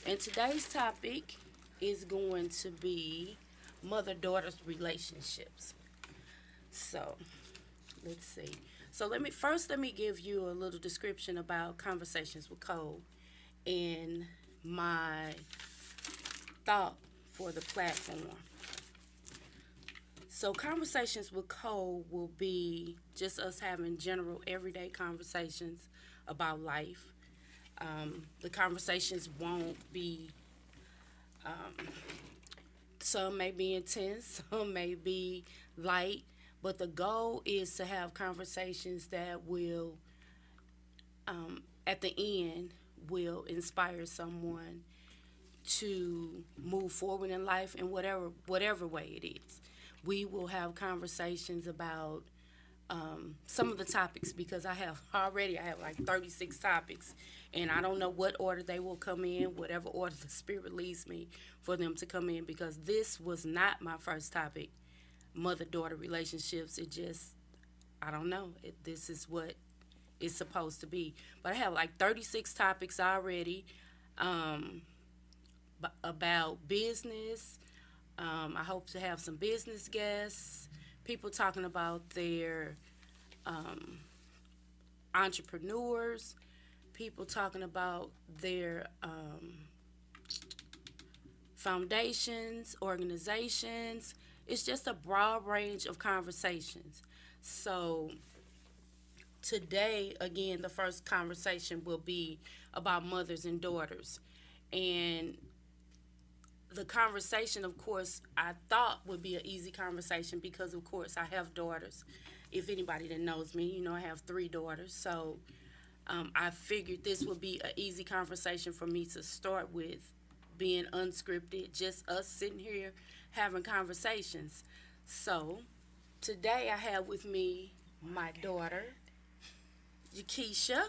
And today's topic is going to be mother-daughter relationships. So, let's see. So let me give you a little description about conversations with Cole and my thought for the platform. So conversations with Cole will be just us having general everyday conversations about life. The conversations won't be, some may be intense, some may be light, but the goal is to have conversations that will, at the end, will inspire someone to move forward in life in whatever way it is. We will have conversations about some of the topics because I have like 36 topics, and I don't know what order they will come in, whatever order the spirit leads me for them to come in, because this was not my first topic, mother-daughter relationships. It just, I don't know, this is what it's supposed to be. But I have like 36 topics already, um, about business. I hope to have some business guests, people talking about their um, entrepreneurs, people talking about their foundations, organizations. It's just a broad range of conversations. So, today, again, the first conversation will be about mothers and daughters. And the conversation, of course, I thought would be an easy conversation because, of course, I have daughters. If anybody that knows me, I have three daughters. So I figured this would be an easy conversation for me to start with, being unscripted, just us sitting here having conversations. So today I have with me my daughter, Jakeisha,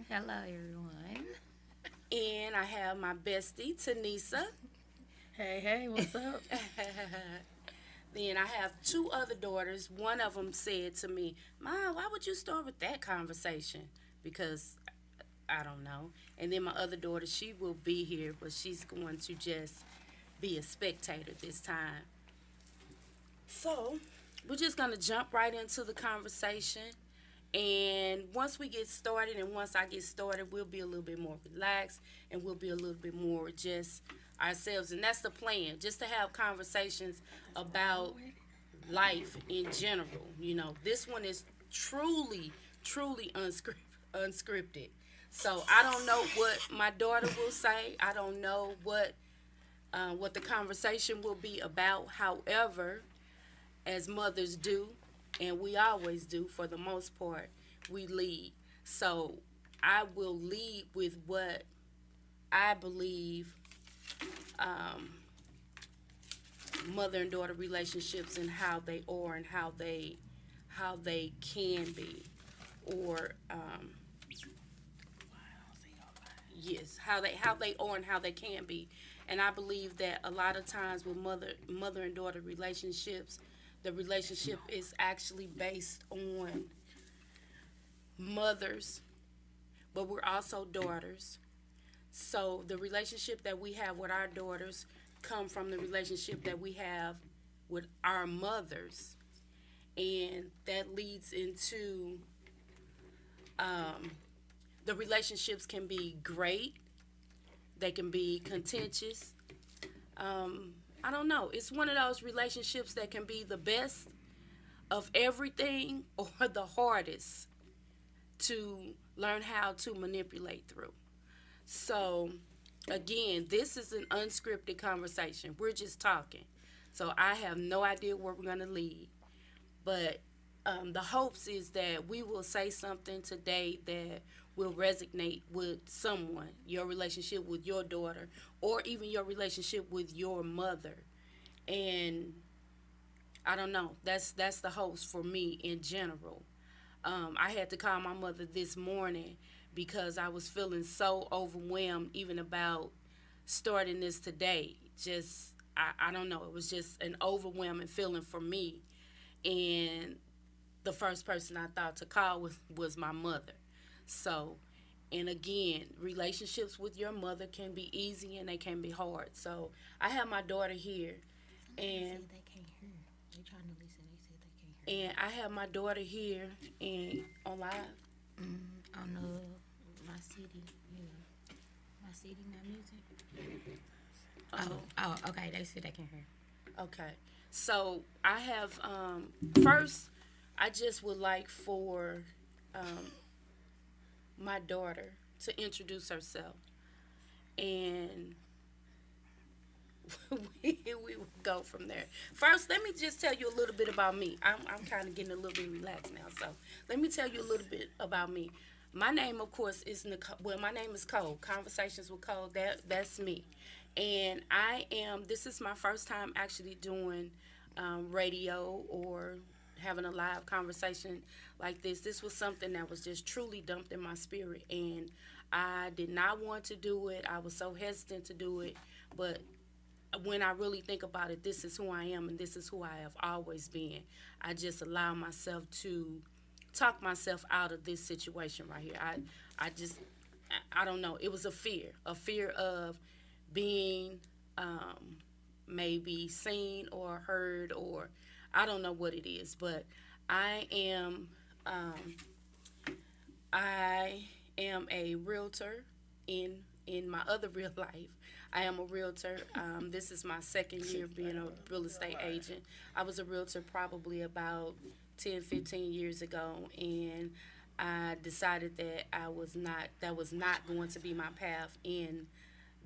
Hello, everyone. and I have my bestie, Tanisa. Hey, hey, what's up? Then I have two other daughters. One of them said to me, "Mom, why would you start with that conversation?" Because I don't know. And then my other daughter, she will be here, but she's going to just be a spectator this time. So we're just going to jump right into the conversation. And once we get started, and once I get started, we'll be a little bit more relaxed and we'll be a little bit more just ourselves. And that's the plan, just to have conversations about life in general. This one is truly, truly unscripted. So I don't know what my daughter will say. I don't know what the conversation will be about. However, as mothers do, and we always do for the most part, we lead. So I will lead with what I believe, um, mother and daughter relationships and how they are and how they can be, or yes, how they are and how they can be. And I believe that a lot of times with mother and daughter relationships, the relationship is actually based on mothers, but we're also daughters. So the relationship that we have with our daughters come from the relationship that we have with our mothers, and that leads into, um, the relationships can be great, they can be contentious. I don't know. It's one of those relationships that can be the best of everything or the hardest to learn how to manipulate through. So, again, this is an unscripted conversation. We're just talking. So, I have no idea where we're going to lead. But the hopes is that we will say something today that will resonate with someone, your relationship with your daughter, or even your relationship with your mother. And I don't know. That's the hopes for me in general. I had to call my mother this morning because I was feeling so overwhelmed, even about starting this today. Just, I don't know. It was just an overwhelming feeling for me. And the first person I thought to call was my mother. So And again, relationships with your mother can be easy and they can be hard. So I have my daughter here, Somebody and said they can't hear. They trying to listen. They said they can't hear. and I have my daughter here and on live. On my CD, my CD, my music. Oh, okay. They said they can hear. Okay. So I have first I just would like for my daughter to introduce herself, and we will go from there. First, let me just tell you a little bit about me. I'm kind of getting a little bit relaxed now, so let me tell you a little bit about me. My name, of course, is Nicole. Well, my name is Cole. Conversations with Cole. That's me, and I am. This is my first time actually doing radio or having a live conversation like this. This was something that was just truly dumped in my spirit, and I did not want to do it. I was so hesitant to do it, but when I really think about it, this is who I am and this is who I have always been. I just allow myself to talk myself out of this situation right here. I don't know. It was a fear of being maybe seen or heard, or I don't know what it is, but I am a realtor in my other real life. I am a realtor. This is my second year being a real estate agent. I was a realtor probably about 10, 15 years ago, and I decided that that was not going to be my path in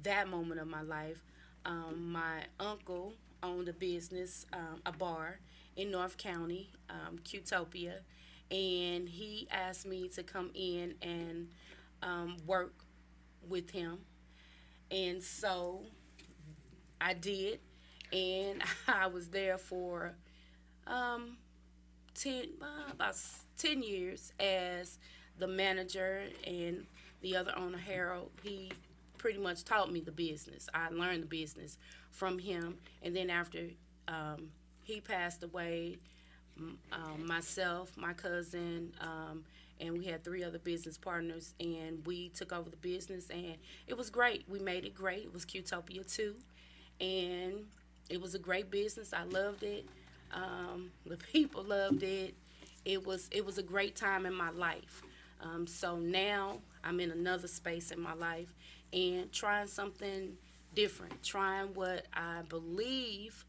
that moment of my life. My uncle owned a business, a bar in North County, Qtopia, and he asked me to come in and work with him. And so I did, and I was there for 10 years as the manager, and the other owner, Harold, he pretty much taught me the business. I learned the business from him, and then after he passed away, myself, my cousin, and we had 3 other business partners, and we took over the business, and it was great. We made it great. It was Qtopia 2, and it was a great business. I loved it. The people loved it. It was a great time in my life. So now I'm in another space in my life and trying something different, trying what I believe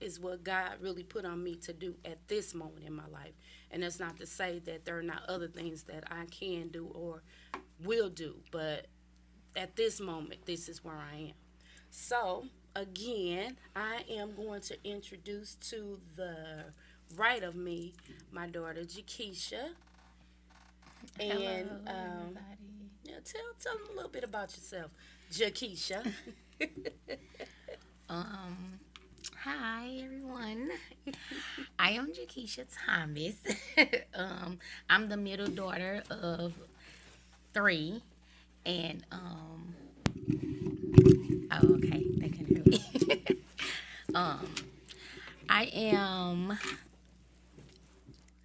is what God really put on me to do at this moment in my life. And that's not to say that there are not other things that I can do or will do, but at this moment, this is where I am. So, again, I am going to introduce to the right of me my daughter, Jakeisha. And everybody. yeah, tell them a little bit about yourself, Jakeisha. Hi everyone. I am Jakeisha Thomas. I'm the middle daughter of 3, and oh, okay, they can hear me.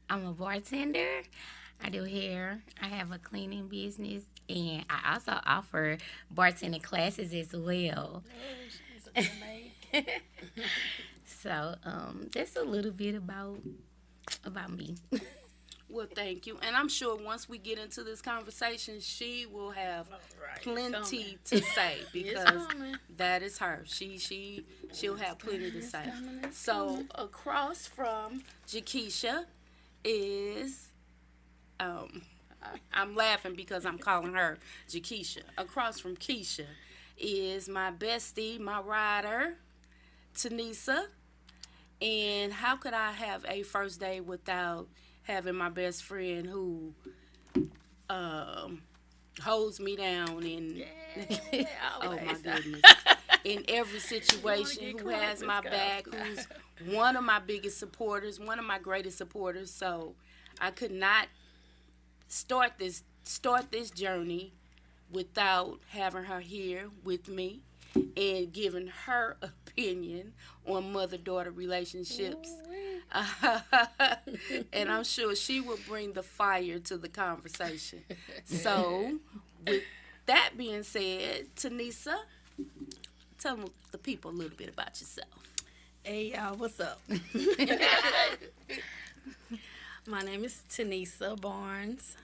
I'm a bartender. I do hair. I have a cleaning business, and I also offer bartending classes as well. So, that's a little bit about me. Well, thank you. And I'm sure once we get into this conversation, she will have plenty to say because that is her. She'll have plenty to say. So across from Jakeisha is I'm laughing because I'm calling her Jakeisha. Across from Keisha is my bestie, my rider, Tanisa. And how could I have a first day without having my best friend who holds me down in oh my goodness, in every situation, who has my back, who's one of my biggest supporters, one of my greatest supporters. So I could not start this journey without having her here with me and giving her opinion on mother-daughter relationships. And I'm sure she will bring the fire to the conversation. So, with that being said, Tanisa, tell the people a little bit about yourself. Hey y'all, what's up? My name is Tanisa Barnes.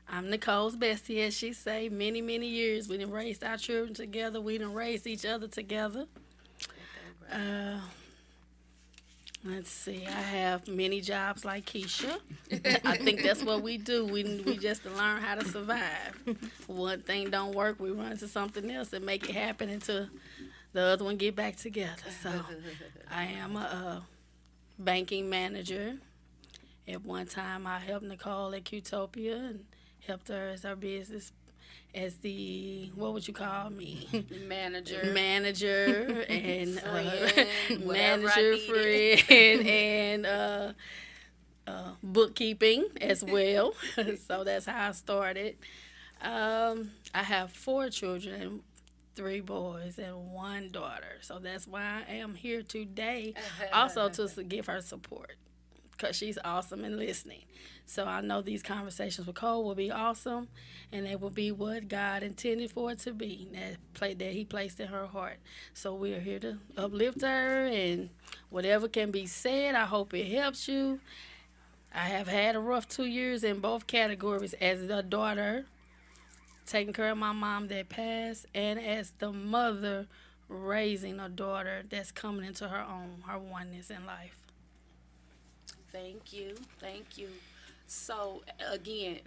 I'm Nicole's bestie, as she say. Many, many years we done raised our children together. We done raised each other together. Let's see. I have many jobs like Keisha. I think that's what we do. We just learn how to survive. One thing don't work, we run to something else and make it happen until the other one get back together. So I am a banking manager. At one time, I helped Nicole at Qtopia and helped her as our business as the, what would you call me? Manager And friend, manager, friend, and bookkeeping as well. So that's how I started. I have 4 children, 3 boys and 1 daughter. So that's why I am here today, also to give her support, because she's awesome and listening. So I know these conversations with Cole will be awesome, and they will be what God intended for it to be, that He placed in her heart. So we are here to uplift her, and whatever can be said, I hope it helps you. I have had a rough 2 years in both categories, as a daughter, taking care of my mom that passed, and as the mother, raising a daughter that's coming into her own, her oneness in life. Thank you. Thank you. So, again,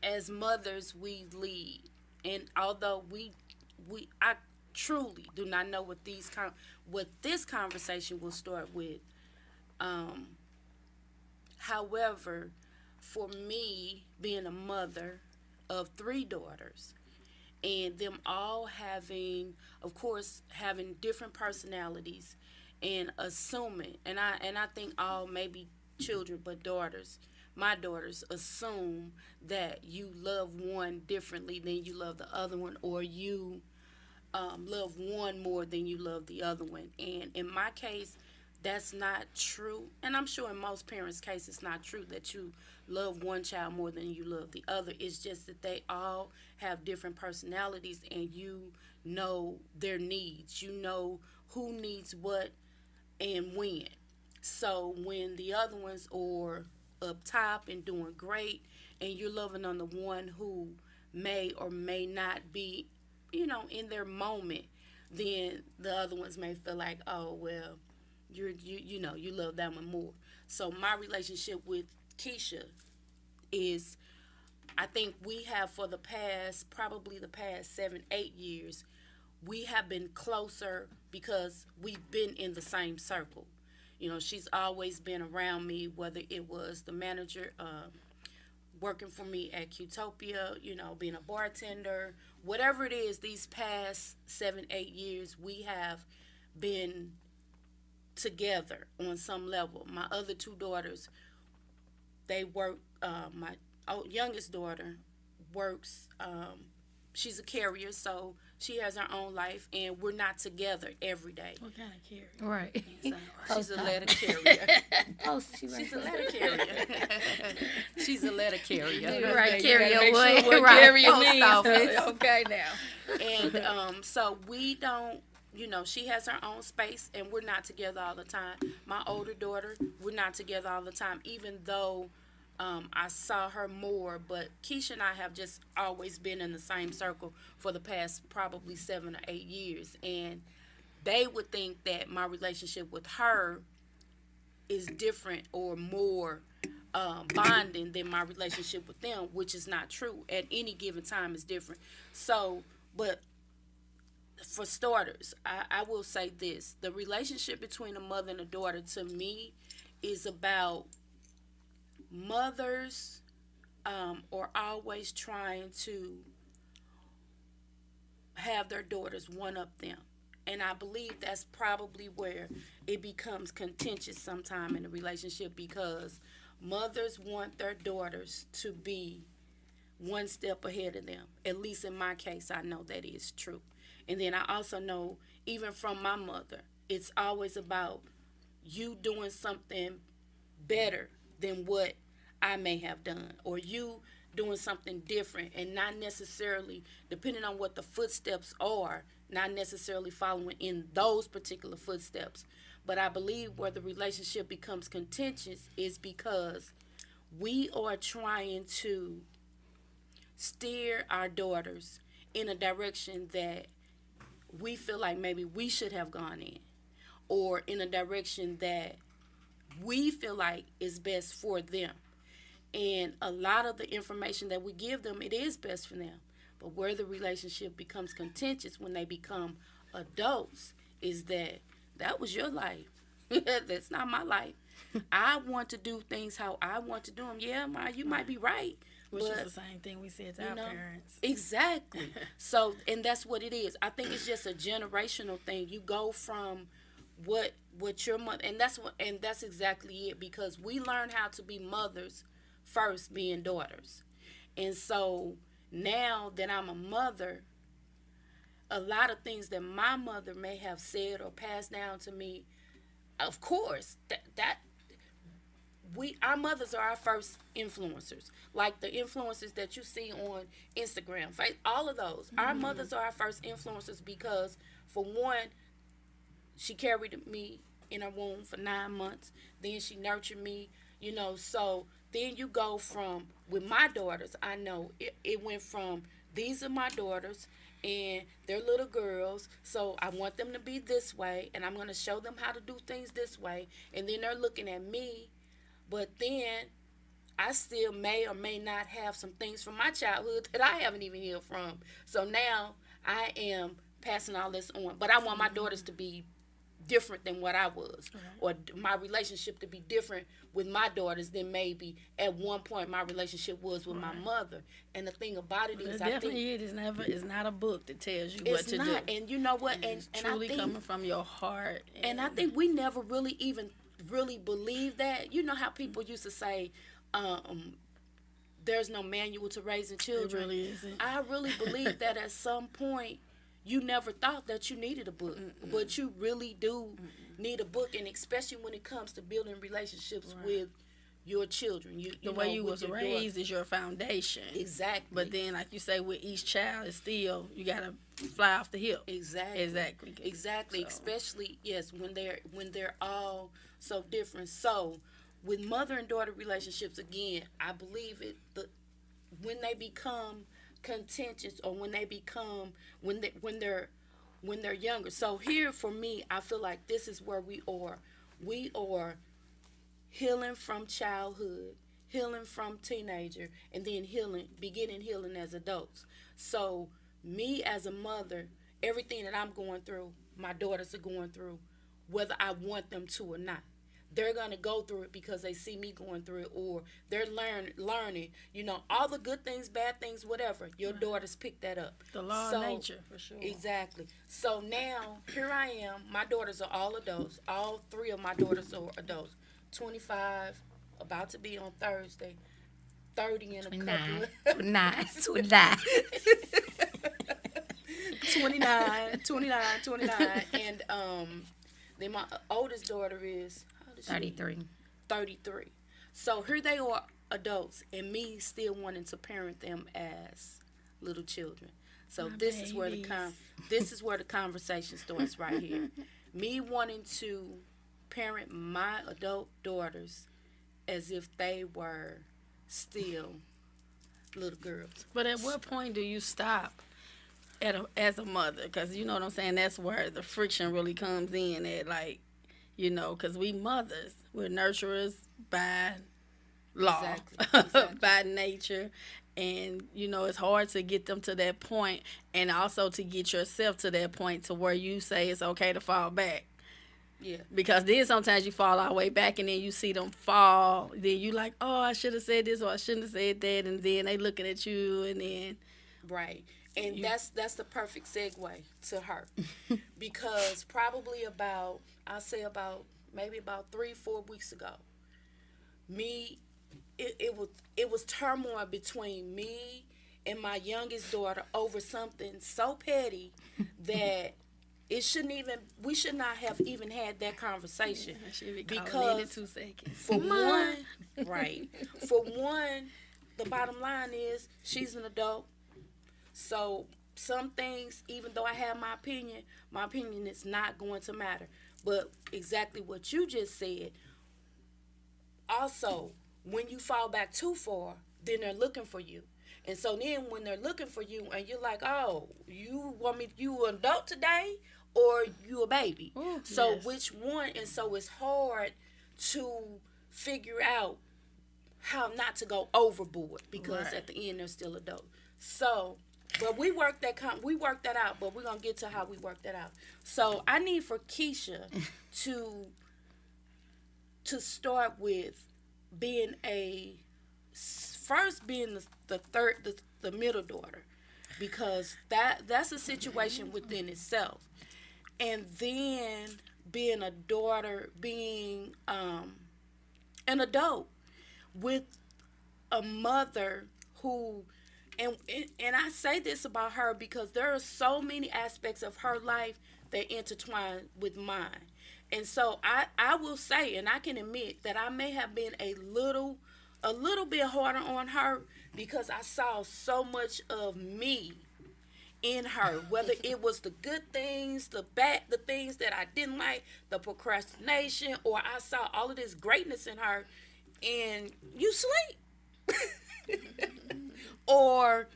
as mothers, we lead. And although I truly do not know what this conversation will start with. However, for me, being a mother of 3 daughters, and them all having, of course, having different personalities, and assuming, and I think all, maybe children, but daughters, my daughters assume that you love one differently than you love the other one, or you love one more than you love the other one. And in my case, that's not true. And I'm sure in most parents' case, it's not true that you love one child more than you love the other. It's just that they all have different personalities, and you know their needs. You know who needs what and when. So when the other ones are up top and doing great, and you're loving on the one who may or may not be, in their moment, then the other ones may feel like, oh well, you love that one more. So my relationship with Keisha is, I think we have, for probably the past 7-8 years, we have been closer because we've been in the same circle. She's always been around me, whether it was the manager working for me at Qtopia, being a bartender, whatever it is. These past 7-8 years, we have been together on some level. My other 2 daughters, they work. My youngest daughter works. She's a carrier, so she has her own life, and we're not together every day. What kind of carrier? Right. She's a letter carrier. She's a letter carrier. She's a letter carrier. Right, Carrier what? what Right. carrier Post means. office. Okay, now. And so we don't, she has her own space, and we're not together all the time. My older daughter, we're not together all the time, even though I saw her more. But Keisha and I have just always been in the same circle for the past probably 7 or 8 years. And they would think that my relationship with her is different or more bonding than my relationship with them, which is not true. At any given time is different. So, but for starters, I will say this. The relationship between a mother and a daughter, to me, is about mothers are always trying to have their daughters one-up them. And I believe that's probably where it becomes contentious sometime in the relationship, because mothers want their daughters to be one step ahead of them. At least in my case, I know that is true. And then I also know, even from my mother, it's always about you doing something better than what I may have done, or you doing something different, and not necessarily, depending on what the footsteps are, not necessarily following in those particular footsteps. But I believe where the relationship becomes contentious is because we are trying to steer our daughters in a direction that we feel like maybe we should have gone in, or in a direction that we feel like is best for them. And a lot of the information that we give them, it is best for them. But where the relationship becomes contentious when they become adults is that that was your life. That's not my life. I want to do things how I want to do them. Yeah, Ma, you might be right. Which but, is the same thing we said to our parents. Exactly. So, and that's what it is. I think it's just a generational thing. You go from what your mother, and that's exactly it, because we learn how to be mothers first being daughters. And so now that I'm a mother, a lot of things that my mother may have said or passed down to me, of course, our mothers are our first influencers. Like the influencers that you see on Instagram, all of those. Our mothers are our first influencers because, for one, she carried me in her womb for 9 months. Then she nurtured me, so then you go from, with my daughters, I know it went from, these are my daughters and they're little girls, so I want them to be this way, and I'm going to show them how to do things this way. And then they're looking at me, but then I still may or may not have some things from my childhood that I haven't even healed from. So now I am passing all this on. But I want my daughters to be different than what I was, or my relationship to be different with my daughters than maybe at one point my relationship was with my mother. And the thing about it is, I think it's not a book that tells you what to do. And you know what? And truly I think, coming from your heart. And I think we never really even really believe that. You know how people used to say, there's no manual to raising children. It really isn't. I really believe that at some point you never thought that you needed a book, but you really do need a book, and especially when it comes to building relationships with your children. The way you was raised is your foundation. Exactly. But then, like you say, with each child, it's still, you got to fly off the hip. Exactly. So. Especially, yes, when they're all so different. So, with mother and daughter relationships, again, I believe when they become contentious, or when they're younger. So here for me, I feel like this is where we are healing from childhood, healing from teenager, and then beginning healing as adults. So me as a mother, everything that I'm going through, my daughters are going through, whether I want them to or not. They're going to go through it because they see me going through it, or they're learning, all the good things, bad things, whatever. Your daughters pick that up. The law of nature, for sure. Exactly. So now, here I am. My daughters are all adults. All three of my daughters are adults. 25, about to be on Thursday. 30 in a couple of... 29. 29. And then my oldest daughter is... 33. So here they are, adults, and me still wanting to parent them as little children. So this is where the conversation starts right here. Me wanting to parent my adult daughters as if they were still little girls. But at what point do you stop as a mother? Because you know what I'm saying, that's where the friction really comes in at, like, because we mothers, we're nurturers by law, exactly. by nature. And, it's hard to get them to that point, and also to get yourself to that point to where you say it's okay to fall back. Yeah. Because then sometimes you fall all the way back, and then you see them fall. Then you like, oh, I should have said this, or I shouldn't have said that. And then they looking at you, and then... Right. And that's the perfect segue to her. Because probably maybe about 3-4 weeks ago, it was turmoil between me and my youngest daughter over something so petty that it shouldn't even, we should not have even had that conversation. Because in 2 seconds. For one, right. For one, the bottom line is she's an adult. So some things, even though I have my opinion is not going to matter. But exactly what you just said, also, when you fall back too far, then they're looking for you. And so then when they're looking for you and you're like, oh, you want me, you an adult today or you a baby? Ooh, so yes. which one? And so it's hard to figure out how not to go overboard because Right. at the end they're still adult. So, but we worked that out, but we're going to get to how we work that out. So I need for Keisha to start with being the middle daughter, because that's a situation within itself, and then being a daughter, being an adult with a mother who, and I say this about her because there are so many aspects of her life that intertwine with mine. And so I will say, and I can admit that I may have been a little bit harder on her because I saw so much of me in her, whether it was the good things, the things that I didn't like, the procrastination, or I saw all of this greatness in her, and you sleep. Or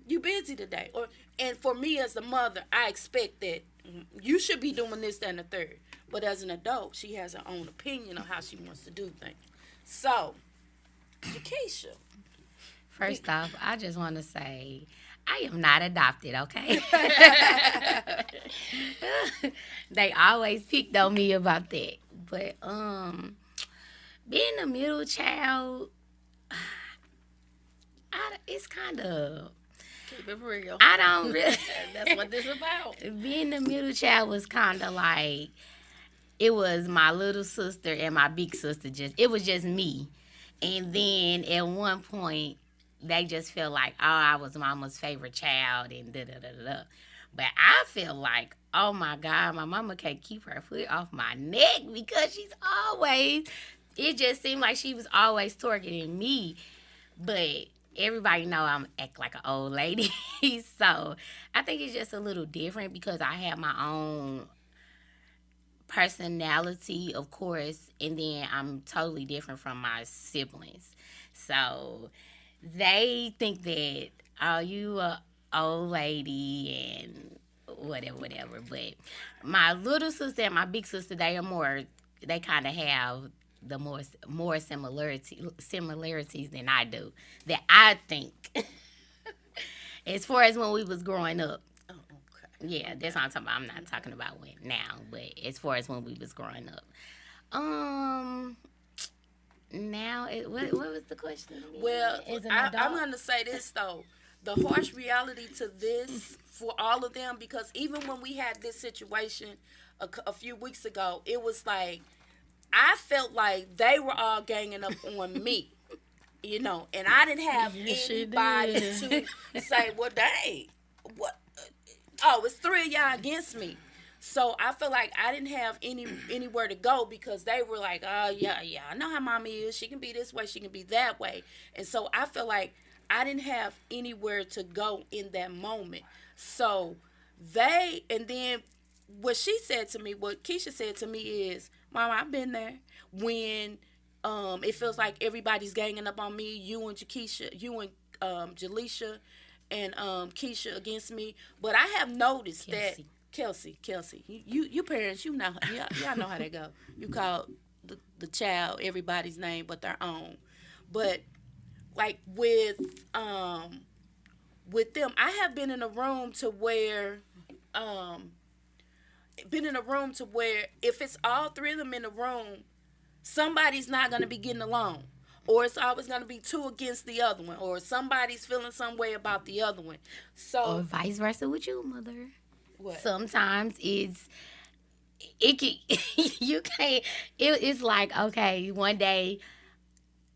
you busy today. And for me as a mother, I expect that you should be doing this, that, and the third. But as an adult, she has her own opinion on how she wants to do things. So, Jakeisha. First off, I just want to say I am not adopted, okay? They always picked on me about that. But being a middle child, it's kind of, Keep it real. I don't really. That's what this is about. Being the middle child was kind of like, it was my little sister and my big sister. It was just me. And then at one point, they just felt like, oh, I was mama's favorite child and da-da-da-da. But I feel like, oh my God, my mama can't keep her foot off my neck because it just seemed like she was always targeting me. But everybody know I'm act like an old lady. So I think it's just a little different because I have my own personality, of course, and then I'm totally different from my siblings. So they think that, oh, you a old lady and whatever. But my little sister and my big sister, they kind of have the more similarities than I do, that I think. As far as when we was growing up. Oh, okay. Yeah, that's what I'm talking about. I'm not talking about when now, but as far as when we was growing up. Now, what was the question? Well, I'm going to say this, though. The harsh reality to this for all of them, because even when we had this situation a few weeks ago, it was like, I felt like they were all ganging up on me, and I didn't have anybody to say, well, dang, what? Oh, it's 3 of y'all against me. So I feel like I didn't have anywhere to go because they were like, oh, yeah, I know how mommy is. She can be this way. She can be that way. And so I feel like I didn't have anywhere to go in that moment. So and then what Keisha said to me is, Mama, I've been there when it feels like everybody's ganging up on me, you and Jaleisha and Keisha against me. But I have noticed that Kelsey, you parents, y'all know how that go. You call the child everybody's name but their own. But like with them, I have been in a room to where if it's all 3 of them in the room, somebody's not going to be getting along. Or it's always going to be 2 against the other one. Or somebody's feeling some way about the other one. So, or vice versa with you, mother. What? Sometimes it's like, okay, one day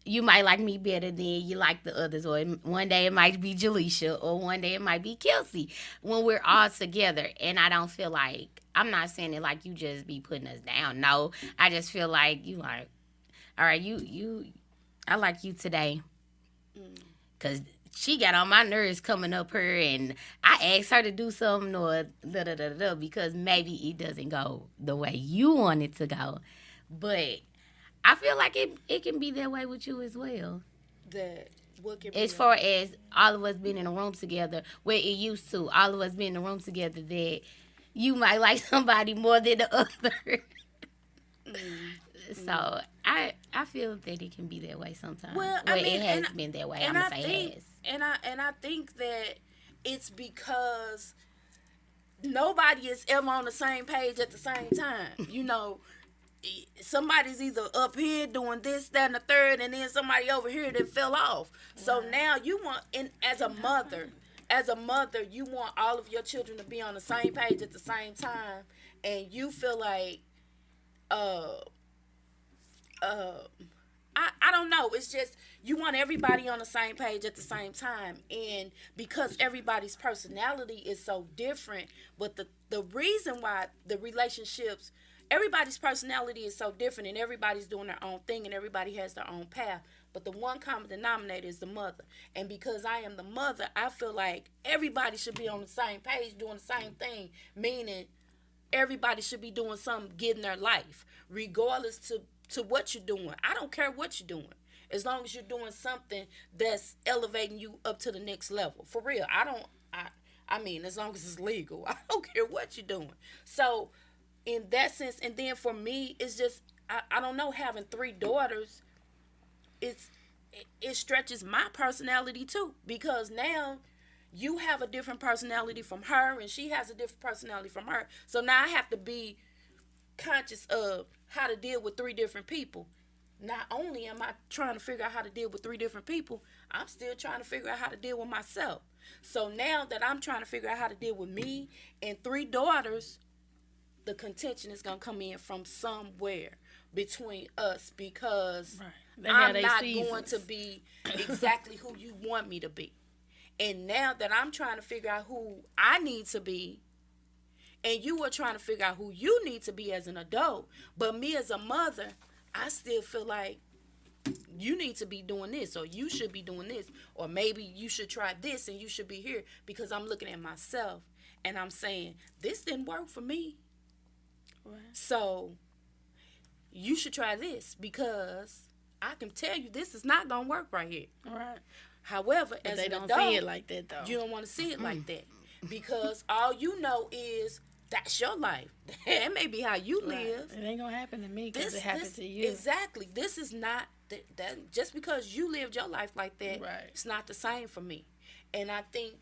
you might like me better than you like the others, or one day it might be Jakeisha, or one day it might be Kelsey. When we're all together, and I don't feel like, I'm not saying it like you just be putting us down. No, I just feel like you like, all right, I like you today, cause she got on my nerves coming up here, and I asked her to do something or because maybe it doesn't go the way you want it to go, but I feel like it can be that way with you as well. That what can be As far as all of us being in a room together, where it used to, all of us being in a room together, that you might like somebody more than the other. So I feel that it can be that way sometimes. Well, I mean, it has been that way. I'm gonna say it has. And I think that it's because nobody is ever on the same page at the same time. You know, somebody's either up here doing this, that, and the third, and then somebody over here that fell off. So now you want, and as a mother, you want all of your children to be on the same page at the same time, and you feel like, I don't know. It's just you want everybody on the same page at the same time, and because everybody's personality is so different, but the reason why the relationships, everybody's personality is so different, and everybody's doing their own thing, and everybody has their own path. But the one common denominator is the mother, and because I am the mother, I feel like everybody should be on the same page, doing the same thing. Meaning, everybody should be doing something, getting their life, regardless to what you're doing. I don't care what you're doing, as long as you're doing something that's elevating you up to the next level. For real, I mean, as long as it's legal, I don't care what you're doing. So, in that sense, and then for me, it's just I don't know, having 3 daughters, it stretches my personality too, because now you have a different personality from her, and she has a different personality from her. So now I have to be conscious of how to deal with 3 different people. Not only am I trying to figure out how to deal with 3 different people, I'm still trying to figure out how to deal with myself. So now that I'm trying to figure out how to deal with me and 3 daughters, the contention is going to come in from somewhere between us, because I'm not going to be exactly who you want me to be. And now that I'm trying to figure out who I need to be, and you are trying to figure out who you need to be as an adult, but me as a mother, I still feel like you need to be doing this, or you should be doing this, or maybe you should try this and you should be here, because I'm looking at myself and I'm saying, this didn't work for me. Right. So you should try this, because I can tell you this is not going to work right here. Right. However, but as an adult, see it like that, though. You don't want to see it like that, because all you know is that's your life. It may be how you live. It ain't gonna happen to me because it happened to you. Exactly. This is not that. Just because you lived your life like that, right, it's not the same for me. And I think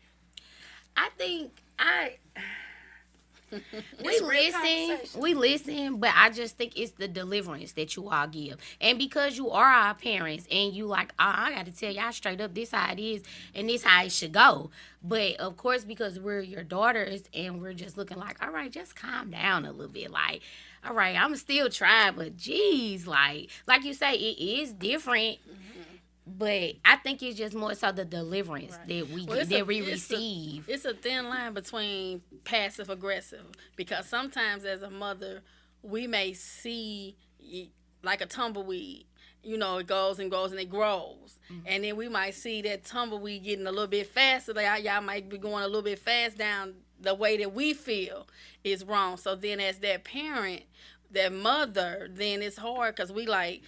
we listen, but I just think it's the deliverance that you all give. And because you are our parents, and you like, I got to tell y'all straight up, this how it is, and this how it should go. But of course, because we're your daughters, and we're just looking like, all right, just calm down a little bit. Like, all right, I'm still trying, but geez, like you say, it is different. Mm-hmm. But I think it's just more so the deliverance that we receive. It's a thin line between passive aggressive, because sometimes as a mother, we may see like a tumbleweed. You know, it goes and goes and it grows. Mm-hmm. And then we might see that tumbleweed getting a little bit faster. Like y'all might be going a little bit fast down the way that we feel is wrong. So then as that parent, that mother, then it's hard, because we like,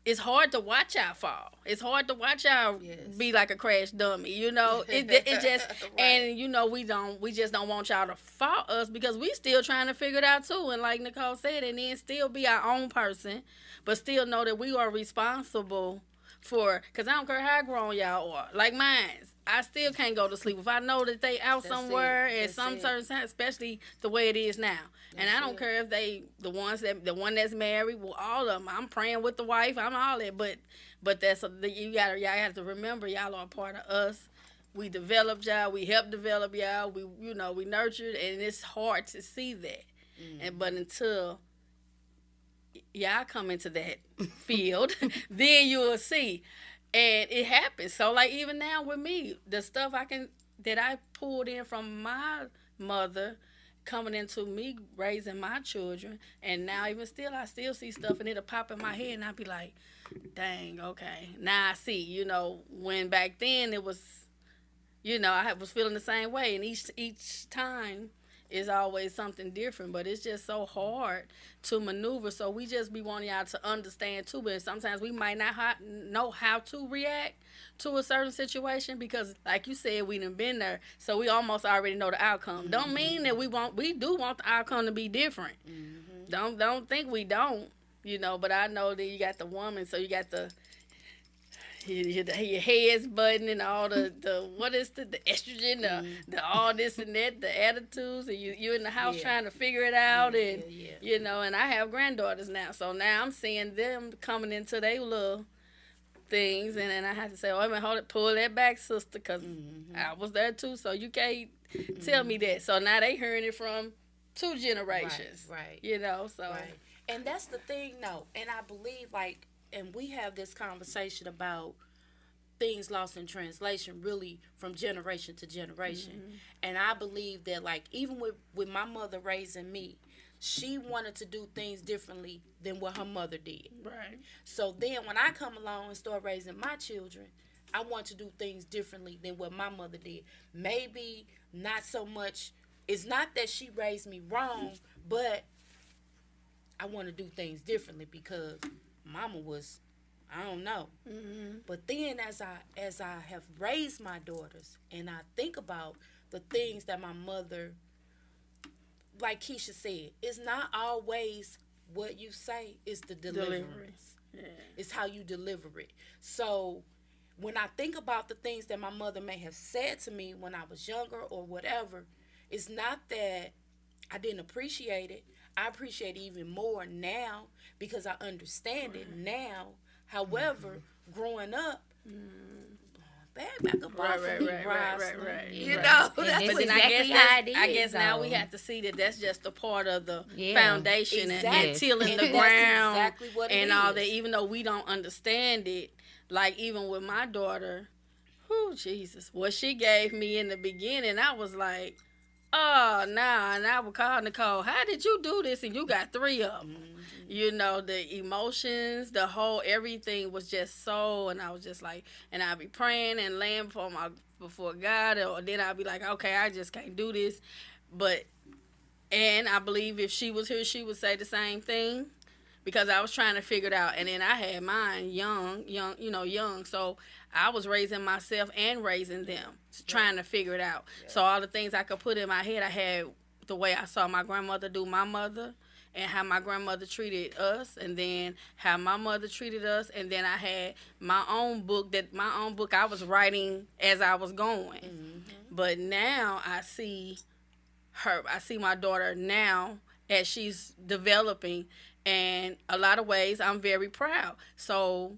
it's hard to watch y'all fall. It's hard to watch y'all be like a crash dummy, you know. It just right. And you know we just don't want y'all to fault us, because we still trying to figure it out too. And like Nicole said, and then still be our own person, but still know that we are responsible for. Because I don't care how grown y'all are. Like mine, I still can't go to sleep if I know that they out somewhere at some certain time, especially the way it is now. And I don't care if the one that's married, well, all of them. I'm praying with the wife. I'm all that, but y'all have to remember, y'all are a part of us. We developed y'all. We helped develop y'all. We nurtured, and it's hard to see that. Mm. But until y'all come into that field, then you will see. And it happens. So like even now with me, the stuff that I pulled in from my mother coming into me raising my children, and now even still I still see stuff and it'll pop in my head and I'll be like, dang, okay. Now I see, when back then it was, I was feeling the same way, and each time is always something different, but it's just so hard to maneuver. So we just be wanting y'all to understand too, but sometimes we might not know how to react to a certain situation because, like you said, we done been there, so we almost already know the outcome. Mm-hmm. Don't mean that we do want the outcome to be different. Mm-hmm. Don't think we don't, But I know that you got the woman, so you got your head's button and all the what is the estrogen, the all this and that, the attitudes, and you in the house trying to figure it out, and and I have granddaughters now, so now I'm seeing them coming into their little things, and then I have to say, oh, wait a minute, hold it, pull that back, sister, because I was there too, so you can't tell me that. So now they hearing it from 2 generations, right? So right. And that's the thing, though, and I believe and we have this conversation about things lost in translation really from generation to generation. Mm-hmm. And I believe that even with my mother raising me, she wanted to do things differently than what her mother did. Right. So then when I come along and start raising my children, I want to do things differently than what my mother did. Maybe not so much, it's not that she raised me wrong, but I want to do things differently because mama was, I don't know. Mm-hmm. But then as I have raised my daughters and I think about the things that my mother, like Keisha said, it's not always what you say, it's the deliverance. Yeah. It's how you deliver it. So when I think about the things that my mother may have said to me when I was younger or whatever, it's not that I didn't appreciate it. I appreciate it even more now because I understand it now. However, growing up, back up off of me, right. That's exactly how it is. I guess now we have to see that that's just a part of the foundation and tilling the ground exactly what and all that. Even though we don't understand it, like even with my daughter, Jesus, what she gave me in the beginning, I was like, oh, nah, and I would call Nicole, how did you do this? And you got 3 of them. Mm-hmm. The emotions, the whole, everything was just so, and I was just like, and I'd be praying and laying before God, or then I'd be like, okay, I just can't do this. And I believe if she was here, she would say the same thing, because I was trying to figure it out. And then I had mine young, so I was raising myself and raising them, trying to figure it out. Yeah. So all the things I could put in my head, I had the way I saw my grandmother do my mother, and how my grandmother treated us, and then how my mother treated us, and then I had my own book I was writing as I was going. Mm-hmm. But now I see my daughter now as she's developing, and a lot of ways I'm very proud. So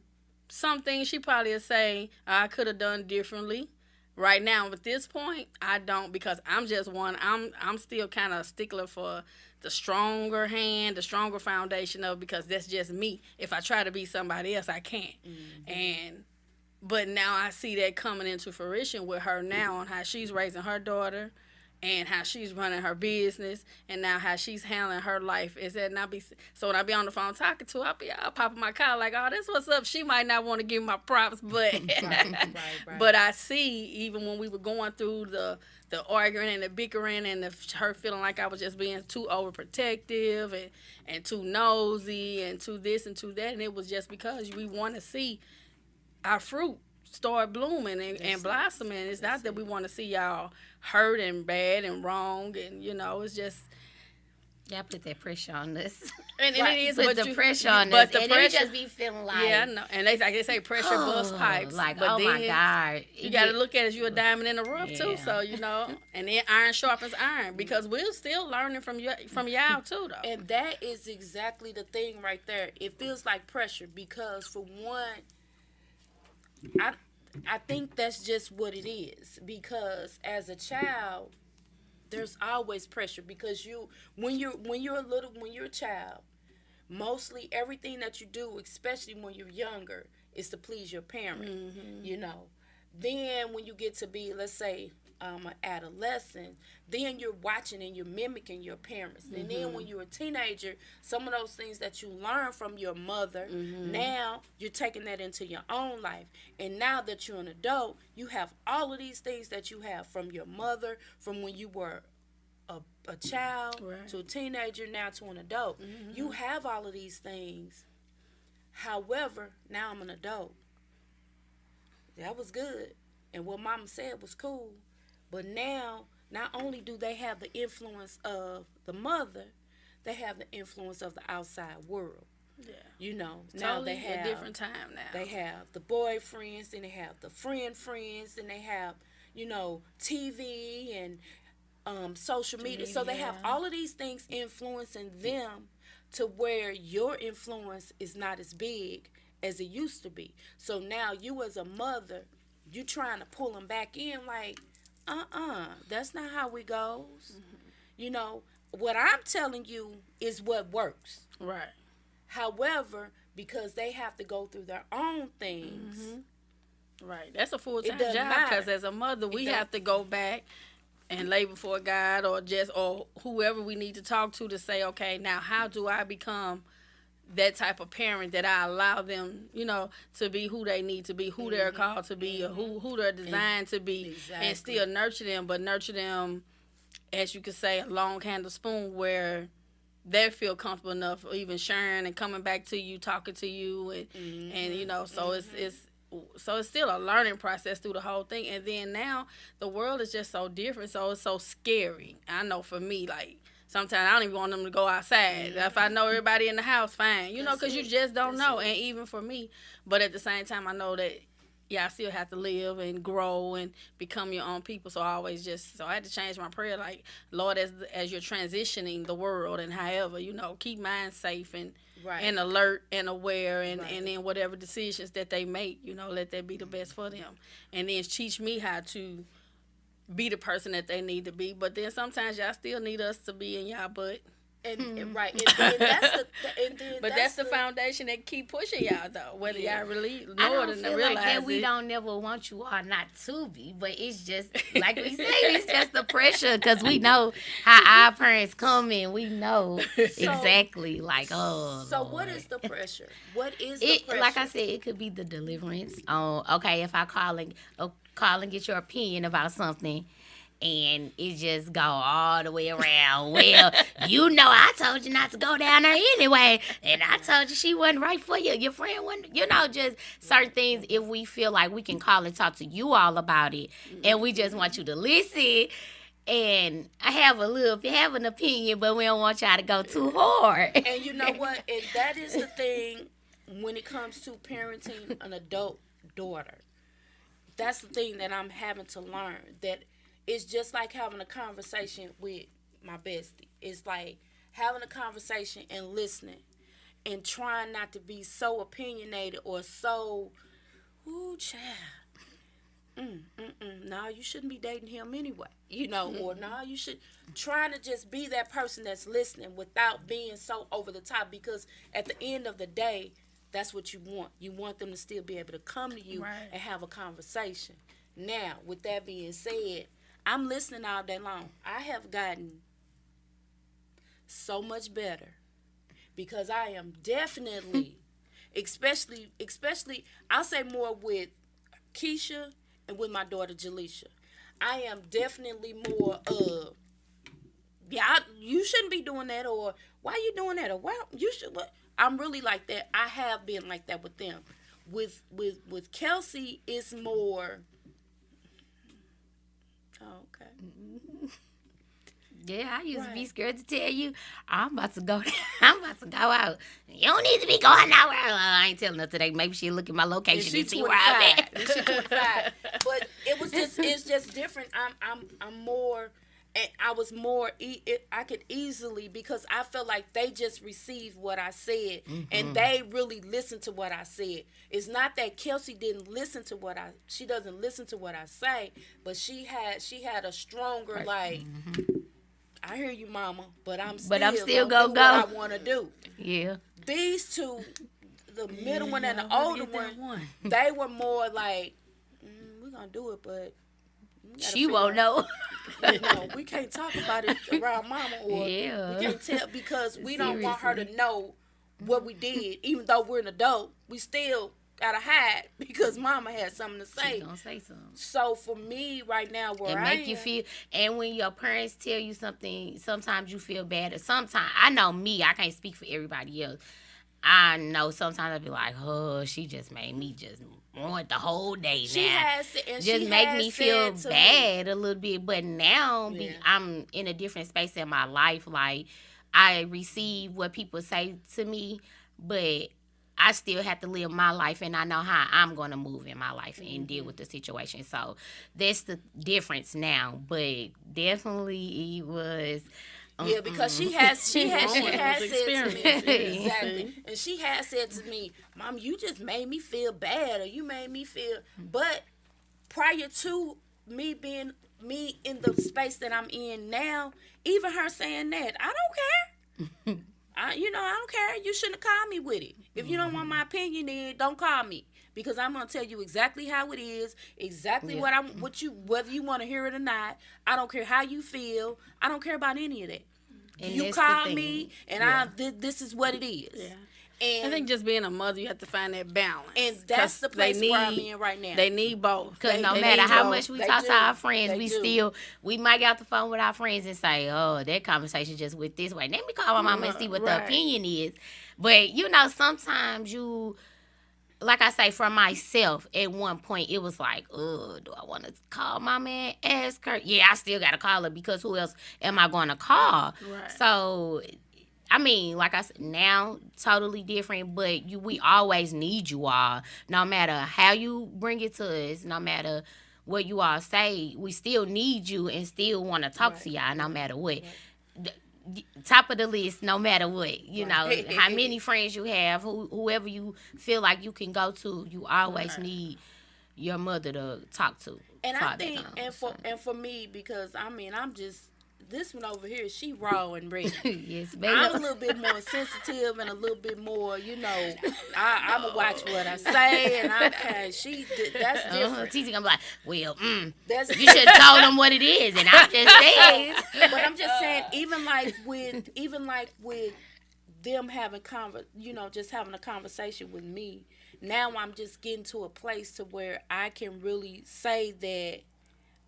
some things she probably will say I could have done differently. Right now, at this point, I don't, because I'm just one. I'm still kind of a stickler for the stronger hand, the stronger foundation of, because that's just me. If I try to be somebody else, I can't. Mm-hmm. But now I see that coming into fruition with her now, on how she's raising her daughter, and how she's running her business, and now how she's handling her life. So when I be on the phone talking to her, I'll pop in my car like, oh, this what's up. She might not want to give my props, but right. But I see, even when we were going through the arguing and the bickering and her feeling like I was just being too overprotective and too nosy and too this and too that, and it was just because we want to see our fruit start blooming and blossoming. It's not that we want to see y'all hurt and bad and wrong, and it's just, y'all put that pressure on us. And it is, put the pressure on us, and it just be feeling like, yeah, I know. And they say pressure bust pipes, like, but oh my God, you got to look at it as you a diamond in the rough too. So and then iron sharpens iron, because we're still learning from y'all too, though. And that is exactly the thing right there. It feels like pressure because, for one, I think that's just what it is, because as a child, there's always pressure, because when you're a child, mostly everything that you do, especially when you're younger, is to please your parent, you know. Then when you get to be, let's say, an adolescent, then you're watching and you're mimicking your parents. And then when you're a teenager, some of those things that you learn from your mother, now you're taking that into your own life. And now that you're an adult, you have all of these things that you have from your mother, from when you were a child to a teenager, now to an adult. You have all of these things. However, now I'm an adult. That was good. And what mama said was cool. But now, not only do they have the influence of the mother, they have the influence of the outside world. Yeah. You know, now totally they have a different time now. They have the boyfriends, and they have the friends, and they have, you know, TV and social media. So they have all of these things influencing them to where your influence is not as big as it used to be. So now you as a mother, you trying to pull them back in like, that's not how it goes. You know, what I'm telling you is what works. Right. However, because they have to go through their own things. Right. That's a full-time job, because as a mother, we have to go back and lay before God or whoever we need to talk to say, okay, now how do I become that type of parent that I allow them, you know, to be who they need to be, who they're called to be, or who they're designed to be, and still nurture them, but nurture them, as you could say, a long handle spoon, where they feel comfortable enough even sharing and coming back to you, talking to you, and you know, so it's still a learning process through the whole thing. And then now the world is just so different, so it's so scary. I know for me, like, sometimes I don't even want them to go outside. If I know everybody in the house, fine. You know, because you just don't know. And even for me. But at the same time, I know that, I still have to live and grow and become your own people. So I had to change my prayer. Like, Lord, as you're transitioning the world and however, you know, keep mine safe and alert and aware. And then whatever decisions that they make, you know, let that be the best for them. And then teach me how to be the person that they need to be. But then sometimes y'all still need us to be in y'all butt. And then that's the foundation that keep pushing y'all, though, whether y'all really know it or realize that we don't never want you all not to be, but it's just like we say, it's just the pressure, because we know how our parents come in. We know exactly, like, oh, so Lord. What is the pressure? What is the pressure? Like I said, it could be the deliverance. Okay, if I call and get your opinion about something, and it just go all the way around. Well, you know, I told you not to go down there anyway, and I told you she wasn't right for you. Your friend wasn't, you know, just certain things. If we feel like we can call and talk to you all about it, and we just want you to listen and have an opinion, but we don't want y'all to go too hard. And you know what? And that is the thing when it comes to parenting an adult daughter. That's the thing that I'm having to learn, that it's just like having a conversation with my bestie. It's like having a conversation and listening and trying not to be so opinionated or so, ooh, child. No, you shouldn't be dating him anyway. You know, or no, you should. Trying to just be that person that's listening without being so over the top, because at the end of the day, that's what you want. You want them to still be able to come to you and have a conversation. Now, with that being said, I'm listening all day long. I have gotten so much better, because I am definitely, especially, I'll say more with Keisha and with my daughter Jakeisha. I am definitely more you shouldn't be doing that, or why you doing that, or why you should. I'm really like that. I have been like that with them. With Kelsey, it's more. Oh, okay. Yeah, I used to be scared to tell you, I'm about to go out. You don't need to be going nowhere. I ain't telling her today. Maybe she'll look at my location and see where I'm at. She's 25. But it's just different. I'm more, and I was more, I could easily, because I felt like they just received what I said, and they really listened to what I said. It's not that Kelsey didn't listen to she doesn't listen to what I say, but she had a stronger, like, I hear you, mama, but I'm still gonna do what I want to do. Yeah. these two, the middle one and the older one, they were more like, we're gonna do it, but she won't know. No, we can't talk about it around mama, or we can't tell, because we don't want her to know what we did. Even though we're an adult, we still gotta hide because mama had something to say. She gonna say something. So for me right now, where it make you feel, and when your parents tell you something, sometimes you feel bad. Or sometimes, I know me, I can't speak for everybody else. I know sometimes I'd be like, oh, she just made me just want the whole day now. Just make me feel bad a little bit. But now I'm in a different space in my life. Like, I receive what people say to me, but I still have to live my life, and I know how I'm going to move in my life and deal with the situation. So that's the difference now. But definitely it was... Yeah, because she has said to me, exactly, and she has said to me, Mom, you just made me feel bad, or you made me feel, but prior to me being me in the space that I'm in now, even her saying that, I don't care. I don't care. You shouldn't have called me with it. If you don't want my opinion, then don't call me. Because I'm gonna tell you exactly how it is, exactly whether you want to hear it or not. I don't care how you feel. I don't care about any of that. And you call me, and this is what it is. Yeah. And I think just being a mother, you have to find that balance. And that's the place where I'm in right now. They need both. Because no matter how much we talk to our friends, we might get off the phone with our friends and say, oh, that conversation just went this way. Let me call my mama and see what the opinion is. But, sometimes like I say, for myself, at one point, it was like, oh, do I want to call my man, ask her? Yeah, I still got to call her, because who else am I going to call? Right. So, I mean, like I said, now, totally different, but we always need you all. No matter how you bring it to us, no matter what you all say, we still need you and still want to talk to y'all, no matter what. Right. Top of the list, no matter what, how many friends you have, whoever you feel like you can go to, you always need your mother to talk to. And I think, and for me, because I'm just, this one over here, she raw and ready. Yes, baby. I'm a little bit more sensitive and a little bit more, I'm going to watch what I say, and that's different. Titi gonna be like, well, you should have told them what it is, and I'm just saying. But I'm just saying, even like with them having just having a conversation with me, now I'm just getting to a place to where I can really say that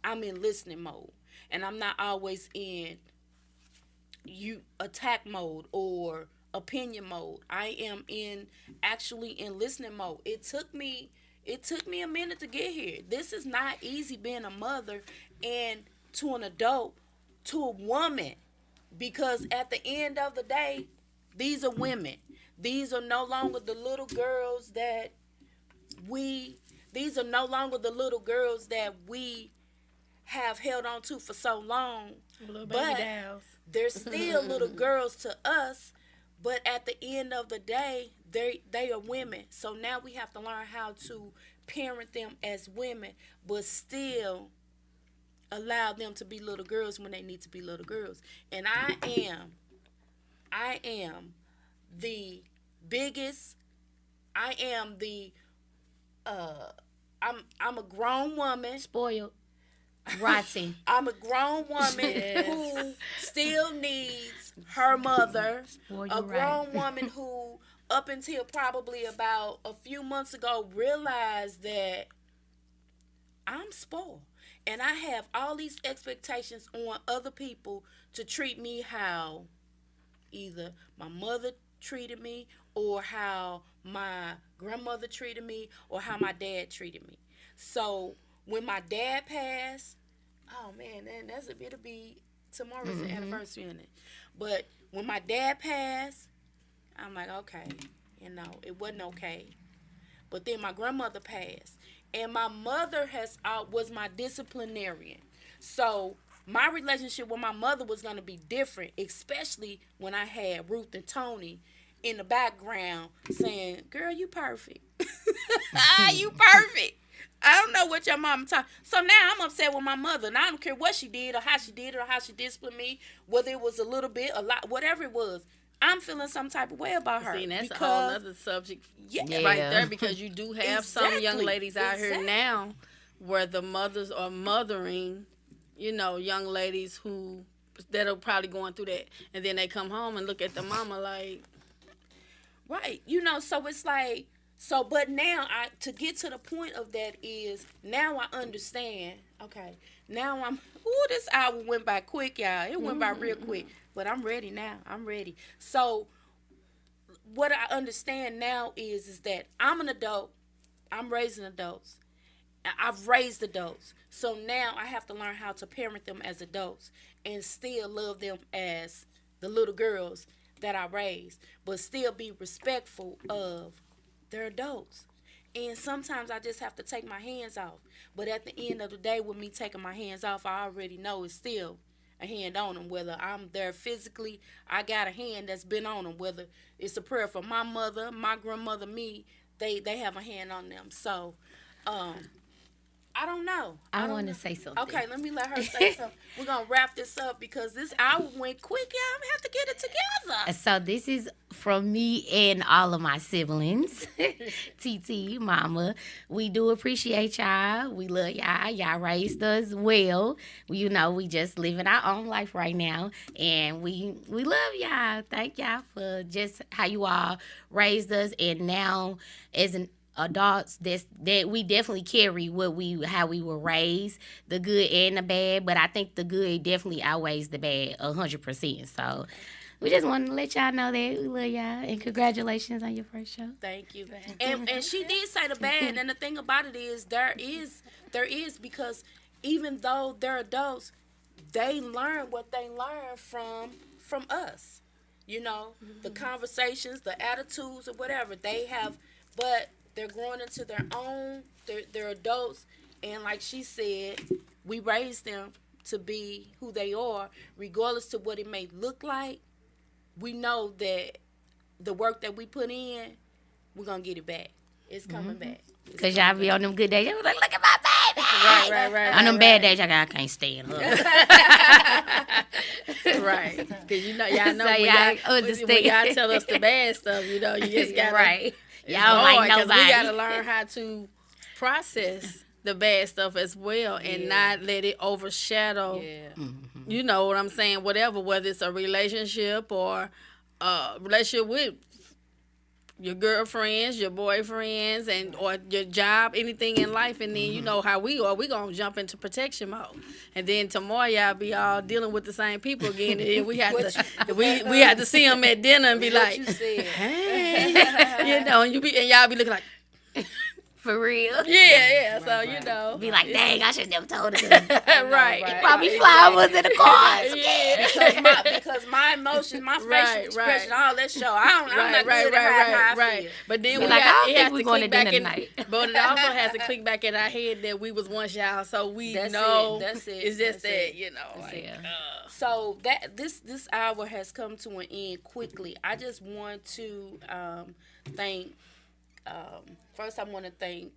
I'm in listening mode. And I'm not always in attack mode or opinion mode. I am actually in listening mode. It took me a minute to get here. This is not easy, being a mother and to an adult, to a woman, because at the end of the day, these are women. These are no longer the little girls that we have held on to for so long, but they're still little girls to us. But at the end of the day, they are women. So now we have to learn how to parent them as women, but still allow them to be little girls when they need to be little girls. And I am the biggest. I am the. I'm a grown woman. Spoiled. Rotten. I'm a grown woman who still needs her mother. A grown woman who, up until probably about a few months ago, realized that I'm spoiled. And I have all these expectations on other people to treat me how either my mother treated me, or how my grandmother treated me, or how my dad treated me. So when my dad passed, oh man, it'll be tomorrow's the anniversary in it. But when my dad passed, I'm like, okay, it wasn't okay. But then my grandmother passed, and my mother was my disciplinarian. So my relationship with my mother was going to be different, especially when I had Ruth and Tony in the background saying, girl, you perfect. You perfect. I don't know what your mama taught. So now I'm upset with my mother, and I don't care what she did or how she did it or how she disciplined me, whether it was a little bit, a lot, whatever it was. I'm feeling some type of way about her. See, and that's a because, whole other subject right there, because you do have some young ladies out here now where the mothers are mothering, young ladies that are probably going through that, and then they come home and look at the mama like, right, so it's like, but now to get to the point of that is now I understand. Okay, now this hour went by quick, y'all. It went by real quick, but I'm ready now. I'm ready. So what I understand now is that I'm an adult. I'm raising adults. I've raised adults. So now I have to learn how to parent them as adults and still love them as the little girls that I raised, but still be respectful of their adults. And sometimes I just have to take my hands off. But at the end of the day, with me taking my hands off, I already know it's still a hand on them. Whether I'm there physically, I got a hand that's been on them. Whether it's a prayer for my mother, my grandmother, me, they have a hand on them. So, I don't know. I want to say something. Okay, let me let her say something. We're going to wrap this up because this hour went quick. Yeah, I'm going to have to get it together. So this is from me and all of my siblings. TT, Mama. We do appreciate y'all. We love y'all. Y'all raised us well. We just living our own life right now. And we love y'all. Thank y'all for just how you all raised us. And now as an adults, that we definitely carry how we were raised, the good and the bad, but I think the good definitely outweighs the bad 100%. So we just wanted to let y'all know that we love y'all and congratulations on your first show. Thank you. And she did say the bad, and the thing about it is there is because even though they're adults, they learn what they learn from us. The conversations, the attitudes, or whatever they have, but they're growing into their own. They're adults, and like she said, we raised them to be who they are, regardless to what it may look like. We know that the work that we put in, we're gonna get it back. It's coming back. Because y'all be on them good days, y'all be like, look at my baby. Right. On them bad days, I can't stand her. Right. Because y'all know So when y'all tell us the bad stuff, you just got right. Y'all hard, like nobody. We got to nobody. learn how to process the bad stuff as well and not let it overshadow. Yeah. You know what I'm saying? Whether it's a relationship or a relationship with your girlfriends, your boyfriends, or your job, anything in life, and then you know how we are. We gonna jump into protection mode, and then tomorrow y'all be all dealing with the same people again, and then we have to we have to see them at dinner and be like, hey, and y'all be looking like. For real. Yeah. So Be like, dang, I should never told her. right. Probably flowers in the car. Because my emotions, my facial expression, all that show. I'm not good at hiding how I feel. But then So it has to going click to back dinner in. tonight. But it also has to click back in our head that we was once y'all, so we know. That's it. It's just That's that it. So that this hour has come to an end quickly. I just want to thank. First, I want to thank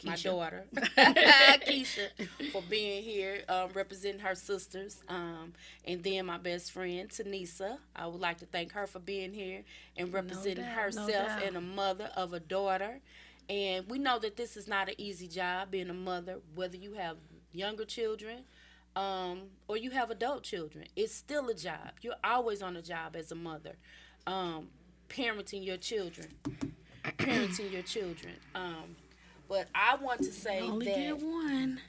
my daughter, Keisha, for being here, representing her sisters. And then my best friend, Tanisa. I would like to thank her for being here and representing herself and a mother of a daughter. And we know that this is not an easy job, being a mother, whether you have younger children or you have adult children. It's still a job. You're always on a job as a mother, parenting your children. But I want to say that one.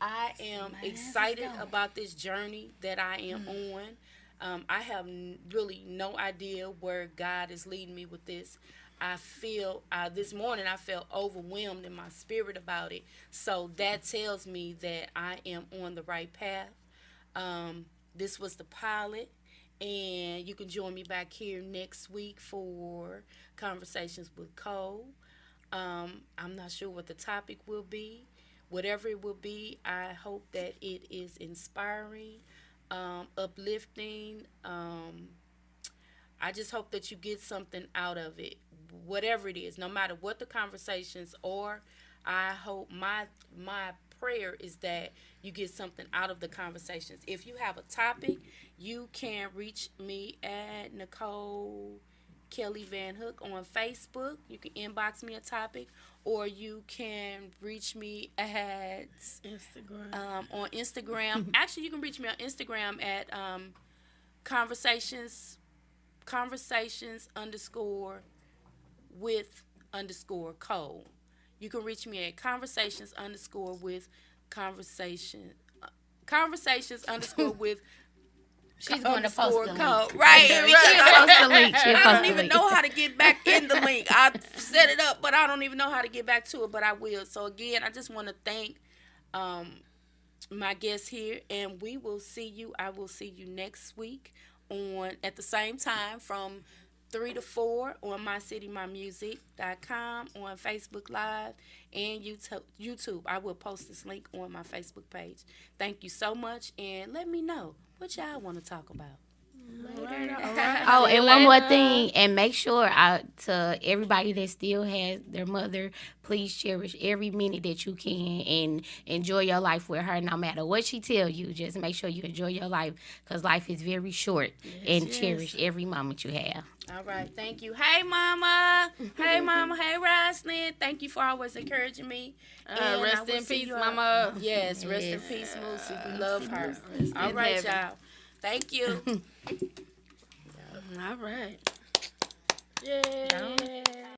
I am excited about this journey that I am on. I have really no idea where God is leading me with this. I feel this morning I felt overwhelmed in my spirit about it. So that tells me that I am on the right path. This was the pilot. And you can join me back here next week for Conversations with Cole. I'm not sure what the topic will be. Whatever it will be, I hope that it is inspiring, uplifting. I just hope that you get something out of it, whatever it is, no matter what the conversations are. I hope my prayer is that you get something out of the conversations. If you have a topic, you can reach me at Nicole Kelly Van Hook on Facebook. You can inbox me a topic, or you can reach me at Instagram. on Instagram. Actually, you can reach me on Instagram at conversations underscore with underscore Cole. You can reach me at conversations underscore with conversations underscore with She's going to post the link. Right. She'll post the link. She'll I post don't the even link. know how to get back in the link. I set it up, but I don't even know how to get back to it, but I will. So again, I just want to thank my guests here, and we will see you. I will see you next week on at the same time from 3 to 4 on mycitymymusic.com, on Facebook Live, and YouTube. I will post this link on my Facebook page. Thank you so much, and let me know what y'all want to talk about. Oh, and one more thing, and make sure to everybody that still has their mother, please cherish every minute that you can and enjoy your life with her. No matter what she tell you, just make sure you enjoy your life, because life is very short, and cherish every moment you have. All right, thank you. Hey, Mama. Hey, Mama. Hey, Roslyn. Thank you for always encouraging me. And Rest in peace, Mama. Yes, rest in peace, Moosey. We love her. All in right, heaven. y'all. Thank you. All right. Yeah.